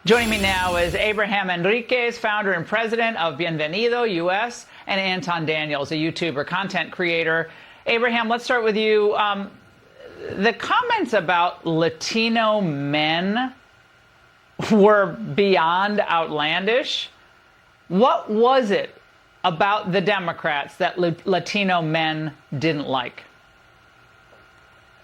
Joining me now is Abraham Enriquez, founder and president of Bienvenido US, and Anton Daniels, a YouTuber, content creator. Abraham, let's start with you. The comments about Latino men were beyond outlandish. What was it about the Democrats that Latino men didn't like?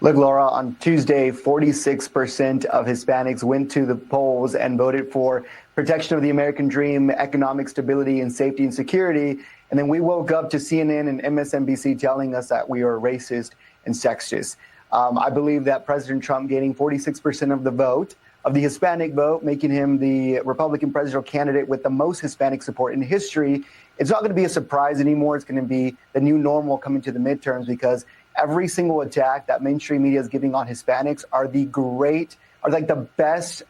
Look, Laura, on Tuesday, 46% of Hispanics went to the polls and voted for protection of the American dream, economic stability and safety and security. And then we woke up to CNN and MSNBC telling us that we are racist and sexist. I believe that President Trump gaining 46% of the vote, of the Hispanic vote, making him the Republican presidential candidate with the most Hispanic support in history, it's not going to be a surprise anymore. It's going to be the new normal coming to the midterms, because every single attack that mainstream media is giving on Hispanics are like the best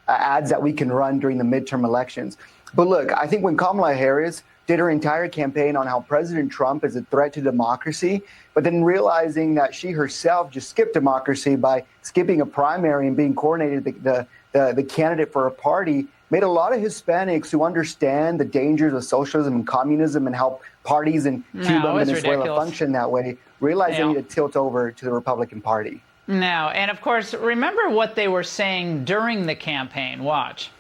ads that we can run during the midterm elections. But look, I think when Kamala Harris did her entire campaign on how President Trump is a threat to democracy, but then realizing that she herself just skipped democracy by skipping a primary and being coordinated the candidate for a party, made a lot of Hispanics who understand the dangers of socialism and communism and how parties in Cuba and Venezuela function that way, realize they need to tilt over to the Republican Party. Now, and of course, remember what they were saying during the campaign. Watch.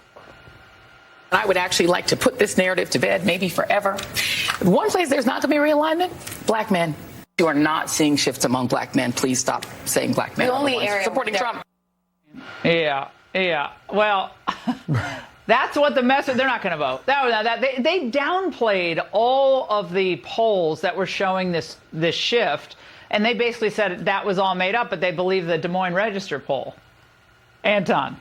I would actually like to put this narrative to bed, maybe forever. One place there's not going to be realignment, black men. You are not seeing shifts among black men. Please stop saying black men. The only area supporting Trump. Yeah. Well, that's what the message. They're not going to vote. They downplayed all of the polls that were showing this shift, and they basically said that was all made up. But they believe the Des Moines Register poll. Anton.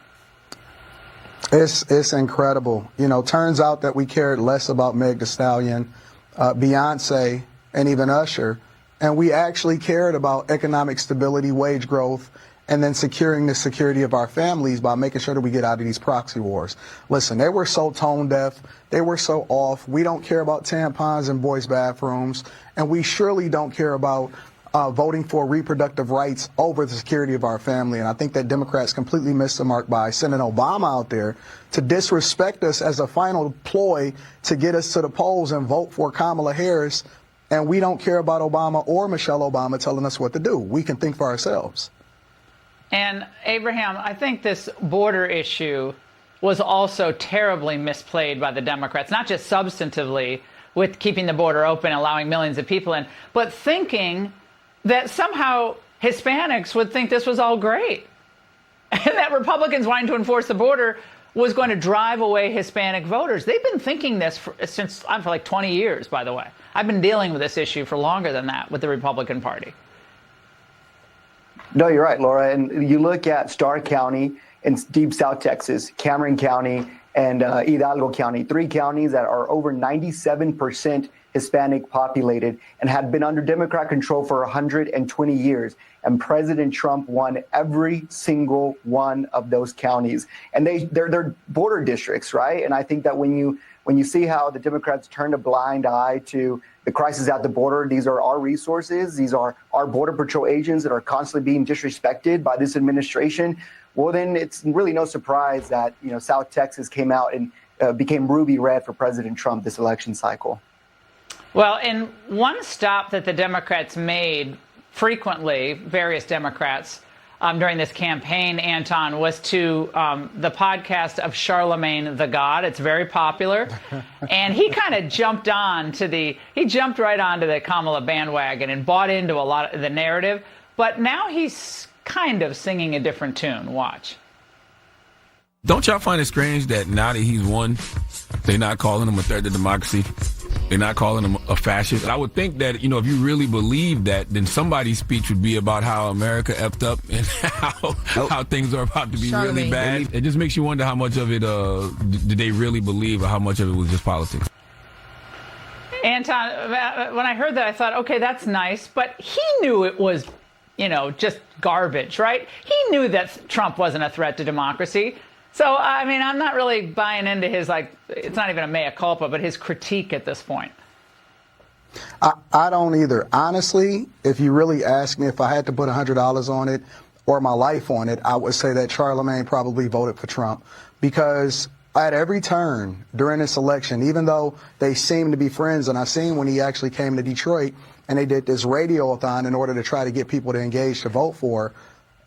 It's incredible. You know, turns out that we cared less about Meg Thee Stallion, Beyonce, and even Usher, and we actually cared about economic stability, wage growth, and then securing the security of our families by making sure that we get out of these proxy wars. Listen, they were so tone deaf. They were so off. We don't care about tampons in boys' bathrooms, and we surely don't care about voting for reproductive rights over the security of our family. And I think that Democrats completely missed the mark by sending Obama out there to disrespect us as a final ploy to get us to the polls and vote for Kamala Harris. And we don't care about Obama or Michelle Obama telling us what to do. We can think for ourselves. And Abraham, I think this border issue was also terribly misplayed by the Democrats, not just substantively with keeping the border open, allowing millions of people in, but thinking that somehow Hispanics would think this was all great, and that Republicans wanting to enforce the border was going to drive away Hispanic voters. They've been thinking this for like 20 years, by the way. I've been dealing with this issue for longer than that with the Republican Party. No, you're right, Laura. And you look at Starr County in deep South Texas, Cameron County, and Hidalgo County, 3 counties that are over 97% Hispanic populated and had been under Democrat control for 120 years. And President Trump won every single one of those counties. And they're border districts, right? And I think that when you see how the Democrats turned a blind eye to the crisis at the border, these are our resources. These are our Border Patrol agents that are constantly being disrespected by this administration. Well, then it's really no surprise that, South Texas came out and became ruby red for President Trump this election cycle. Well, in one stop that the Democrats made frequently, various Democrats, during this campaign, Anton, was to the podcast of Charlemagne the God. It's very popular. And he kind of jumped right onto the Kamala bandwagon and bought into a lot of the narrative. But now he's kind of singing a different tune. Watch. Don't y'all find it strange that now that he's won, they're not calling him a threat to democracy? They're not calling him a fascist. I would think that, if you really believe that, then somebody's speech would be about how America effed up and how things are about to be really bad. It just makes you wonder how much of it did they really believe, or how much of it was just politics. Anton, when I heard that, I thought, okay, that's nice. But he knew it was, just garbage, right? He knew that Trump wasn't a threat to democracy. So, I mean, I'm not really buying into his, it's not even a mea culpa, but his critique at this point. I don't either. Honestly, if you really ask me if I had to put $100 on it or my life on it, I would say that Charlemagne probably voted for Trump. because at every turn during this election, even though they seem to be friends, and I seen when he actually came to Detroit and they did this radiothon in order to try to get people to engage to vote for,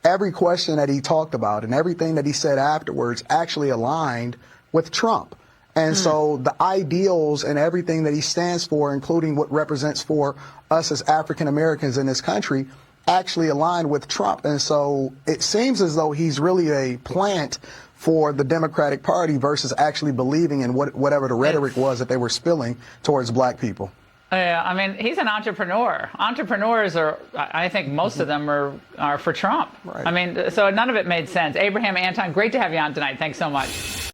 every question that he talked about and everything that he said afterwards actually aligned with Trump. And so the ideals and everything that he stands for, including what represents for us as African Americans in this country, actually aligned with Trump. And so it seems as though he's really a plant for the Democratic Party versus actually believing in whatever the rhetoric was that they were spilling towards black people. Yeah, I mean, he's an entrepreneur. Entrepreneurs are, I think most of them are for Trump. Right. I mean, so none of it made sense. Abraham, Anton, great to have you on tonight. Thanks so much.